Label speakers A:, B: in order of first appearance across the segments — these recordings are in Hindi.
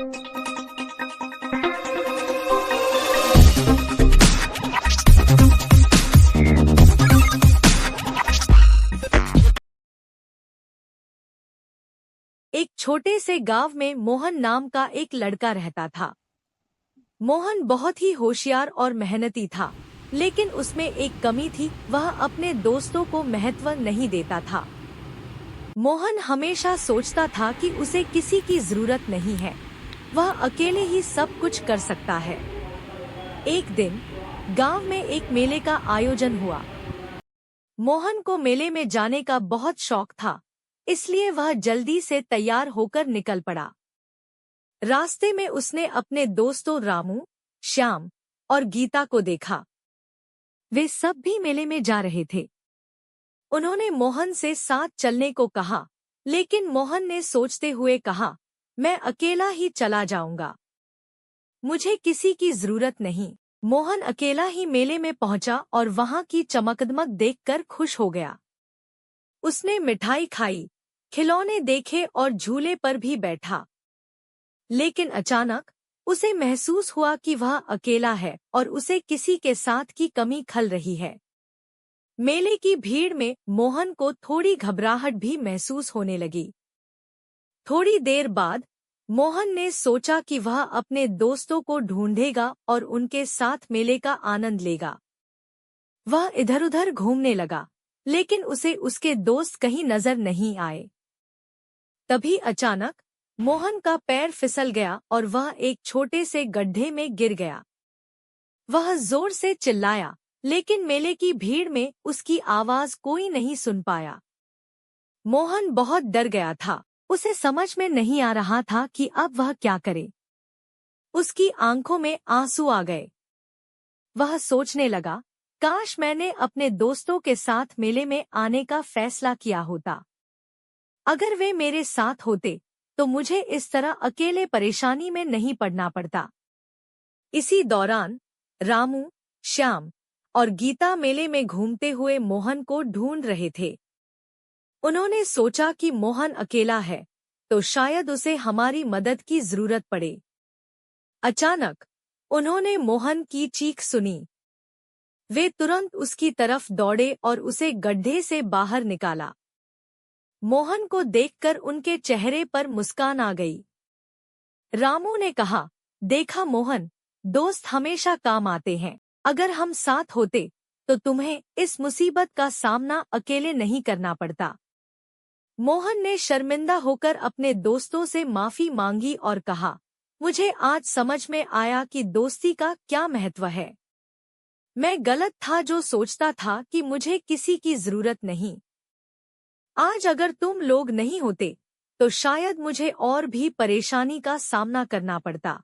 A: एक छोटे से गांव में मोहन नाम का एक लड़का रहता था। मोहन बहुत ही होशियार और मेहनती था, लेकिन उसमें एक कमी थी, वह अपने दोस्तों को महत्व नहीं देता था। मोहन हमेशा सोचता था कि उसे किसी की जरूरत नहीं है, वह अकेले ही सब कुछ कर सकता है। एक दिन गांव में एक मेले का आयोजन हुआ। मोहन को मेले में जाने का बहुत शौक था, इसलिए वह जल्दी से तैयार होकर निकल पड़ा। रास्ते में उसने अपने दोस्तों रामू, श्याम और गीता को देखा। वे सब भी मेले में जा रहे थे। उन्होंने मोहन से साथ चलने को कहा, लेकिन मोहन ने सोचते हुए कहा, मैं अकेला ही चला जाऊंगा, मुझे किसी की जरूरत नहीं। मोहन अकेला ही मेले में पहुंचा और वहां की चमकदमक देखकर खुश हो गया। उसने मिठाई खाई, खिलौने देखे और झूले पर भी बैठा। लेकिन अचानक उसे महसूस हुआ कि वह अकेला है और उसे किसी के साथ की कमी खल रही है। मेले की भीड़ में मोहन को थोड़ी घबराहट भी महसूस होने लगी। थोड़ी देर बाद मोहन ने सोचा कि वह अपने दोस्तों को ढूंढेगा और उनके साथ मेले का आनंद लेगा। वह इधर-उधर घूमने लगा, लेकिन उसे उसके दोस्त कहीं नजर नहीं आए। तभी अचानक मोहन का पैर फिसल गया और वह एक छोटे से गड्ढे में गिर गया। वह जोर से चिल्लाया, लेकिन मेले की भीड़ में उसकी आवाज कोई नहीं सुन पाया। मोहन बहुत डर गया था, उसे समझ में नहीं आ रहा था कि अब वह क्या करे। उसकी आंखों में आंसू आ गए। वह सोचने लगा, काश मैंने अपने दोस्तों के साथ मेले में आने का फैसला किया होता। अगर वे मेरे साथ होते तो मुझे इस तरह अकेले परेशानी में नहीं पड़ना पड़ता। इसी दौरान रामू, श्याम और गीता मेले में घूमते हुए मोहन को ढूंढ रहे थे। उन्होंने सोचा कि मोहन अकेला है, तो शायद उसे हमारी मदद की जरूरत पड़े। अचानक उन्होंने मोहन की चीख सुनी। वे तुरंत उसकी तरफ दौड़े और उसे गड्ढे से बाहर निकाला। मोहन को देखकर उनके चेहरे पर मुस्कान आ गई। रामू ने कहा, देखा मोहन, दोस्त हमेशा काम आते हैं। अगर हम साथ होते तो तुम्हें इस मुसीबत का सामना अकेले नहीं करना पड़ता। मोहन ने शर्मिंदा होकर अपने दोस्तों से माफी मांगी और कहा, मुझे आज समझ में आया कि दोस्ती का क्या महत्व है। मैं गलत था जो सोचता था कि मुझे किसी की जरूरत नहीं। आज अगर तुम लोग नहीं होते तो शायद मुझे और भी परेशानी का सामना करना पड़ता।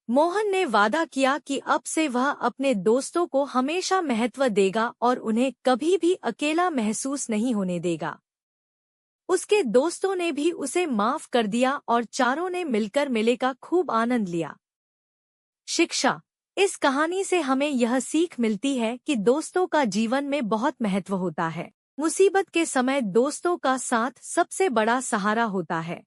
A: मोहन ने वादा किया कि अब से वह अपने दोस्तों को हमेशा महत्व देगा और उन्हें कभी भी अकेला महसूस नहीं होने देगा। उसके दोस्तों ने भी उसे माफ कर दिया और चारों ने मिलकर मेले का खूब आनंद लिया। शिक्षा: इस कहानी से हमें यह सीख मिलती है कि दोस्तों का जीवन में बहुत महत्व होता है। मुसीबत के समय दोस्तों का साथ सबसे बड़ा सहारा होता है।